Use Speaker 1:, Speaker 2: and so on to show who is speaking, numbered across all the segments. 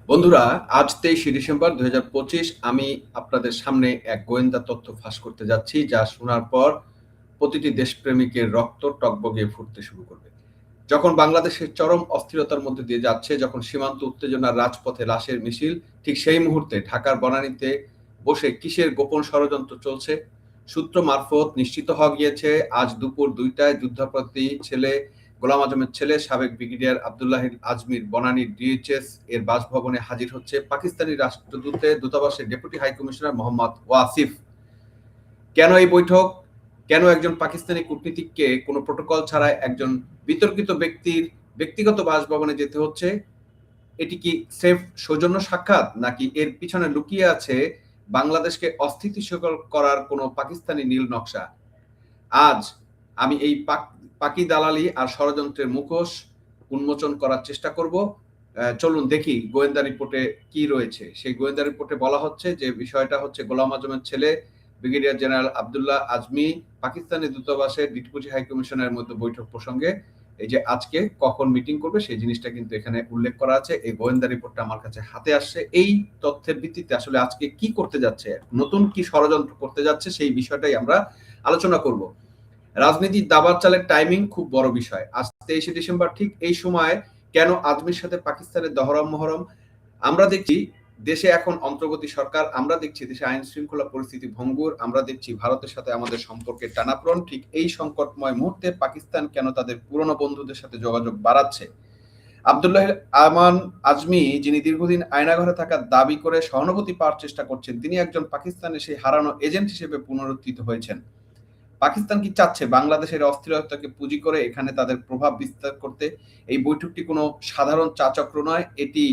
Speaker 1: বন্ধুরা, আজ 23শে ডিসেম্বর 2025 আমি আপনাদের সামনে এক গোয়েন্দা তথ্য ফাঁস করতে যাচ্ছি, যা শোনার পর প্রতিটি দেশপ্রেমিকের রক্ত টগবগিয়ে ফুটতে শুরু করবে। যখন বাংলাদেশের চরম অস্থিরতার মধ্যে দিয়ে যাচ্ছে, যখন সীমান্ত উত্তেজনার রাজপথে লাশের মিছিল, ঠিক সেই মুহূর্তে ঢাকার বনানীতে বসে কিসের গোপন ষড়যন্ত্র চলছে? সূত্র মারফত নিশ্চিত হওয়া গিয়েছে, আজ দুপুর 2টায় যুদ্ধাপরাধী ছেলে গোলাম আজমের ছেলে সাবেক ব্রিগেডিয়ার আব্দুল্লাহ আজমির বনানীর ডিএইচএস এর বাসভবনে হাজির হচ্ছে পাকিস্তানি দূতাবাসের deputy high commissioner Mohammad Wasif. কেন এই বৈঠক? কেন একজন পাকিস্তানি কূটনীতিককে কোনো প্রোটোকল ছাড়াই একজন বিতর্কিত ব্যক্তির ব্যক্তিগত বাসভবনে যেতে হচ্ছে? এটি কি সেফ সৌজন্য সাক্ষাৎ, নাকি এর পিছনে লুকিয়ে আছে বাংলাদেশকে অস্থিতিশীল করার কোনো পাকিস্তানি নীল নকশা? আজ আমি এই পাকি দালালি আর ষড়যন্ত্রের মুখোশ উন্মোচন করার চেষ্টা করব। চলুন দেখি গোয়েন্দা রিপোর্টে কি রয়েছে। সেই গোয়েন্দা রিপোর্টে বলা হচ্ছে যে বিষয়টা হচ্ছে গোলাম আজমের ছেলে ব্রিগেডিয়ার জেনারেল আব্দুল্লাহ আজমি পাকিস্তানি দূতাবাসের ডেপুটি হাই কমিশনারের মধ্যে বৈঠক প্রসঙ্গে এই যে আজকে কখন মিটিং করবে সেই জিনিসটা কিন্তু এখানে উল্লেখ করা আছে। এই গোয়েন্দা রিপোর্টটা আমার কাছে হাতে আসছে। এই তথ্যের ভিত্তিতে আসলে আজকে কি করতে যাচ্ছে, নতুন কি ষড়যন্ত্র করতে যাচ্ছে, সেই বিষয়টাই আমরা আলোচনা করব। রাজনীতির দাবার চালের টাইমিং খুব বড় বিষয়। আজ 23শে ডিসেম্বর ঠিক এই সময় কেন আজমির সাথে পাকিস্তানের দহরম মহরম? আমরা দেখছি দেশে এখন অন্তর্বর্তী সরকার, আমরা দেখছি দেশে আইন শৃঙ্খলা পরিস্থিতি ভঙ্গুর, আমরা দেখছি ভারতের সাথে আমাদের সম্পর্কের টানাপোড়েন। ঠিক এই সংকটময় মুহূর্তে পাকিস্তান কেন তাদের পুরনো বন্ধুদের সাথে যোগাযোগ বাড়াচ্ছে? আব্দুল্লাহ আমান আজমি, যিনি দীর্ঘদিন আয়নাঘরে থাকার দাবি করে সহানুভূতি পাওয়ার চেষ্টা করছেন, তিনি একজন পাকিস্তানের সেই হারানো এজেন্ট হিসেবে পুনরুত্থিত হয়েছেন। পাকিস্তান কি চাচ্ছে বাংলাদেশের অস্থিরতাকে পুঁজি করে এখানে তাদের প্রভাব বিস্তার করতে? এই বৈঠকটি কোনো সাধারণ চাচক্র নয়, এটি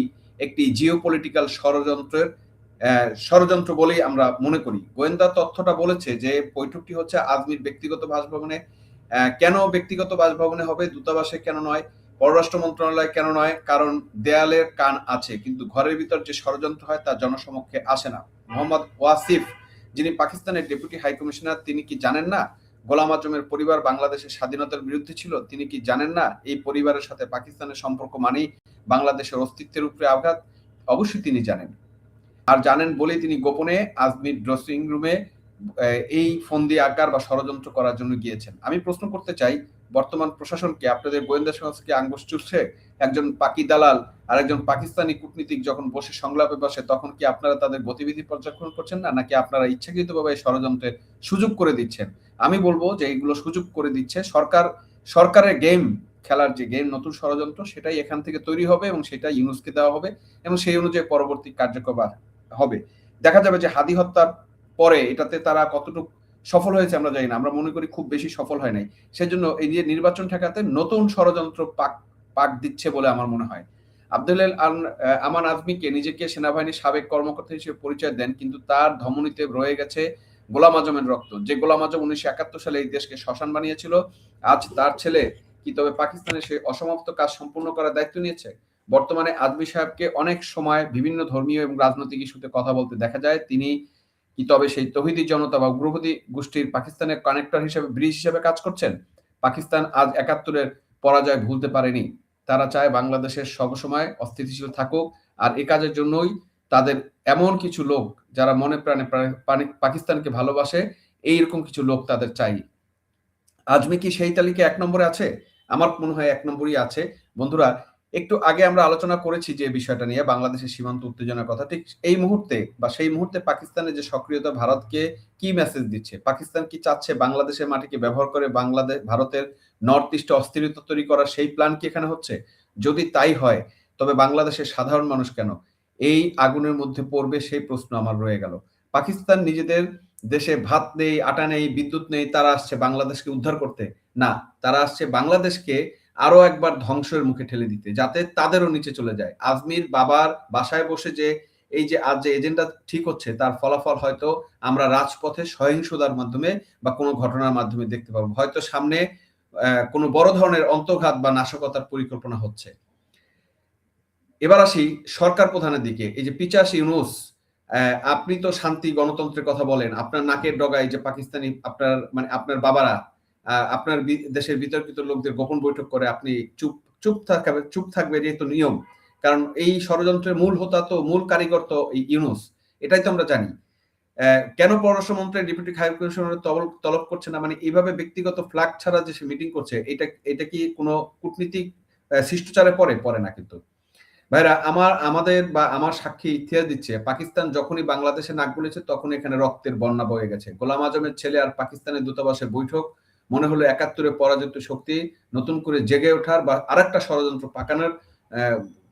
Speaker 1: একটি জিওপলিটিক্যাল ষড়যন্ত্র বলেই আমরা মনে করি। গোয়েন্দা তথ্যটা বলেছে যে বৈঠকটি হচ্ছে আজমির ব্যক্তিগত বাসভবনে। কেন ব্যক্তিগত বাসভবনে হবে? দূতাবাসে কেন নয়? পররাষ্ট্র মন্ত্রণালয় কেন নয়? কারণ দেয়ালের কান আছে, কিন্তু ঘরের ভিতর যে ষড়যন্ত্র হয় তা জনসমক্ষে আসে না। মোহাম্মদ ওয়াসিফ, যিনি পাকিস্তানের ডেপুটি হাই কমিশনার, তিনি কি জানেন না গোলাম আজমের পরিবার বাংলাদেশের স্বাধীনতার বিরুদ্ধে ছিল? তিনি কি জানেন না এই পরিবারের সাথে পাকিস্তানের সম্পর্ক মানেই বাংলাদেশের অস্তিত্বের উপরে আঘাত? অবশ্যই তিনি জানেন, আর জানেন বলেই তিনি গোপনে আজমির ড্রেসিং রুমে এই ফন্দি আকার বা ষড়যন্ত্র করার জন্য গিয়েছেন। আমি প্রশ্ন করতে চাই, বর্তমান প্রশাসনকে, আপনাদের গোয়েন্দা সংস্থাকে আঙ্গুশ চুষছে একজন পাকি দালাল আর একজন পাকিস্তানি কূটনীতিক যখন বসে সংলাপে বসে, তখন কি আপনারা তাদের গতিবিধি পর্যবেক্ষণ করছেন না, নাকি আপনারা ইচ্ছাকৃতভাবে ষড়যন্ত্রের সুযোগ করে দিচ্ছেন? আমি বলবো যে এগুলো সুযোগ করে দিচ্ছে সরকারের গেম খেলার যে গেম, নতুন ষড়যন্ত্র, সেটাই এখান থেকে তৈরি হবে এবং সেটা ইউনূসকে দেওয়া হবে এবং সেই অনুযায়ী পরবর্তী কার্যকলাপ হবে। দেখা যাবে যে হাদি হত্যার পরে এটাতে তারা কতটুকু সফল হয়েছে আমরা জানি না, আমরা মনে করি খুব বেশি সফল হয় নাই। সেজন্য এই যে নির্বাচন ঠেকাতে নতুন ষড়যন্ত্র পাক দিচ্ছে বলে আমার মনে হয়। আব্দুল আমান আজমিকে নিজেকে সেনাবাহিনীর সাবেক কর্মকর্তা হিসেবে পরিচয় দেন, কিন্তু তার ধমনীতে রয়ে গেছে গোলাম আজমের রক্ত। যে গোলাম আজম 1971 সালে এই দেশকে শ্মশান বানিয়েছিল, আজ তার ছেলে কি তবে পাকিস্তানের সেই অসমাপ্ত কাজ সম্পূর্ণ করার দায়িত্ব নিয়েছে? বর্তমানে আজমি সাহেবকে অনেক সময় বিভিন্ন ধর্মীয় এবং রাজনৈতিক ইস্যুতে কথা বলতে দেখা যায়। তিনি কি তবে সেই তৌহিদি জনতা বা উগ্রবাদী গোষ্ঠীর পাকিস্তানের কানেক্টর হিসেবে, ব্রিজ হিসেবে কাজ করছেন? পাকিস্তান আজ 71-এর পরাজয় ভুলতে পারেনি। তারা চায় বাংলাদেশের সবসময় অস্থিতিশীল থাকুক, আর এ কাজের জন্যই তাদের এমন কিছু লোক যারা মনে প্রাণে পাকিস্তানকে ভালোবাসে, এইরকম কিছু লোক তাদের চাই। আজমি কি সেই তালিকায় 1 নম্বরে আছে? আমার মনে হয় 1 নম্বরই আছে। বন্ধুরা, একটু আগে আমরা আলোচনা করেছি যে বিষয়টা নিয়ে, বাংলাদেশের সীমান্ত উত্তেজনার কথা। ঠিক এই মুহূর্তে বা সেই মুহূর্তে পাকিস্তানের যে সক্রিয়তা ভারতকে কি মেসেজ দিচ্ছে? পাকিস্তান কি চাচ্ছে বাংলাদেশের মাটিকে ব্যবহার করে ভারতের নর্থ ইস্টে অস্থিরতা তৈরি করার সেই প্ল্যান কি এখানে হচ্ছে? যদি তাই হয়, তবে বাংলাদেশের সাধারণ মানুষ কেন এই আগুনের মধ্যে পড়বে, সেই প্রশ্ন আমার রয়ে গেল। পাকিস্তান নিজেদের দেশে ভাত নেই, আটা নেই, বিদ্যুৎ নেই, তারা আসছে বাংলাদেশকে উদ্ধার করতে? না, তারা আসছে বাংলাদেশকে আরো একবার ধ্বংসের মুখে ঠেলে দিতে, যাতে তাদেরও নিচে চলে যায়। আজমির বাবার বাসায় বসে যে এই যে আজ যে এজেন্ডা ঠিক হচ্ছে, তার ফলাফল হয়তো আমরা রাজপথে সহিংসতার মাধ্যমে বা কোনো ঘটনার মাধ্যমে দেখতে পাবো। হয়তো সামনে কোনো বড় ধরনের অন্তর্ঘাত বা নাশকতার পরিকল্পনা হচ্ছে। এবার আসি সরকার প্রধানের দিকে। এই যে পিচাস ইউনুস, আপনি তো শান্তি গণতন্ত্রের কথা বলেন, আপনার নাকের ডগায় যে পাকিস্তানি আপনার বাবারা আপনার দেশের বিতর্কিত লোকদের গোপন বৈঠক করে আপনি চুপ থাকবে, এটাই তো নিয়ম। কারণ এই ষড়যন্ত্রের মূল হোতা তো, মূল কারিগর তো ইউনূস, এটাই তো আমরা জানি। কেন পররাষ্ট্রমন্ত্রী ডেপুটি হাই কমিশনার তলব করছে না, মানে এইভাবে ব্যক্তিগত ফ্ল্যাগ ছাড়া যে সে মিটিং করছে, এটা কি কোনো কূটনীতিক শিষ্টাচারে পড়ে না কিন্তু। ভাইরা, আমাদের বা আমার সাক্ষী ইতিহাস দিচ্ছে, পাকিস্তান যখনই বাংলাদেশে নাক গলিয়েছে তখন এখানে রক্তের বন্যা বয়ে গেছে। গোলাম আজমের ছেলে আর পাকিস্তানের দূতাবাসে বৈঠক, মনে হলো ৭১ পরাজিত শক্তি নতুন করে জেগে ওঠার বা আরেকটা ষড়যন্ত্র পাকানোর,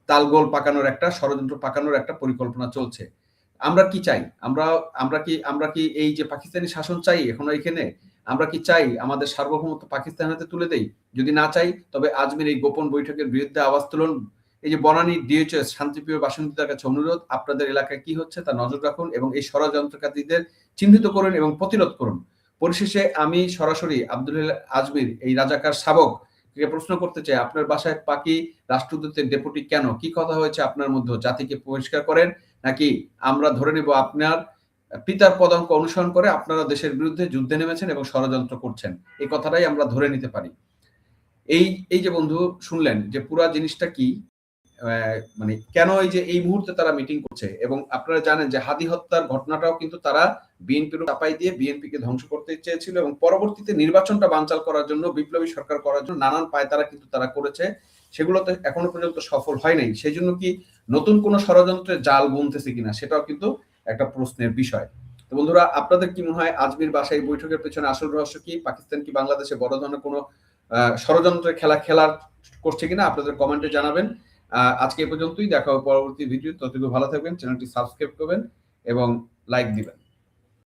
Speaker 1: তালগোল পাকানোর, একটা ষড়যন্ত্র পাকানোর একটা পরিকল্পনা চলছে। আমরা কি চাই? আমরা কি এই যে পাকিস্তানি শাসন চাই এখনো এখানে? আমরা কি চাই আমাদের সার্বভৌমত্ব পাকিস্তানের হাতে তুলে দেই? যদি না চাই, তবে আজমের এই গোপন বৈঠকের বিরুদ্ধে আওয়াজ তুলুন। এই যে বনানী ডিএইচএস শান্তিপ্রিয় বাসিন্দাদের কাছে অনুরোধ, আপনাদের এলাকায় কি হচ্ছে তা নজর রাখুন এবং এই ষড়যন্ত্রকারীদের চিহ্নিত করুন এবং প্রতিরোধ করুন। পরিশেষে আমি সরাসরি আব্দুল আজমির, এই রাজাকার শাবক কে প্রশ্ন করতে চাই, আপনার বাসায় পাকি রাষ্ট্রদূতের ডেপুটি কেন? কি কথা হয়েছে আপনার মধ্যে? জাতিকে পরিষ্কার করেন, নাকি আমরা ধরে নেব আপনার পিতার পদাঙ্ক অনুসরণ করে আপনারা দেশের বিরুদ্ধে যুদ্ধে নেমেছেন এবং ষড়যন্ত্র করছেন? এই কথাটাই আমরা ধরে নিতে পারি। এই যে বন্ধু শুনলেন যে পুরা জিনিসটা কি, মানে কেন এই যে এই মুহূর্তে তারা মিটিং করছে, এবং আপনারা জানেন যে হাদি হত্যার ঘটনাটাও কিন্তু তারা বিএনপির চাপাই দিয়ে বিএনপিকে ধ্বংস করতে চেয়েছিল এবং পরবর্তীতে নির্বাচনটা বানচাল করার জন্য, বিপ্লবী সরকার করার জন্য নানান পায়তারা কিন্তু তারা করেছে, সেগুলোতে এখনো পর্যন্ত সফল হয় নাই। সেই জন্য কি নতুন কোন ষড়যন্ত্রের জাল বুনতেছে কিনা সেটাও কিন্তু একটা প্রশ্নের বিষয়। তো বন্ধুরা, আপনাদের কি মনে হয় আজমির বাসায় বৈঠকের পেছনে আসল রহস্য কি? পাকিস্তান কি বাংলাদেশে বড় ধরনের কোনো ষড়যন্ত্রের খেলা করছে কিনা আপনাদের কমেন্টে জানাবেন। আজকে এ পর্যন্তই, দেখা হবে পরবর্তী ভিডিও। ততটুকু ভালো থাকবেন, চ্যানেলটি সাবস্ক্রাইব করবেন এবং লাইক দিবেন।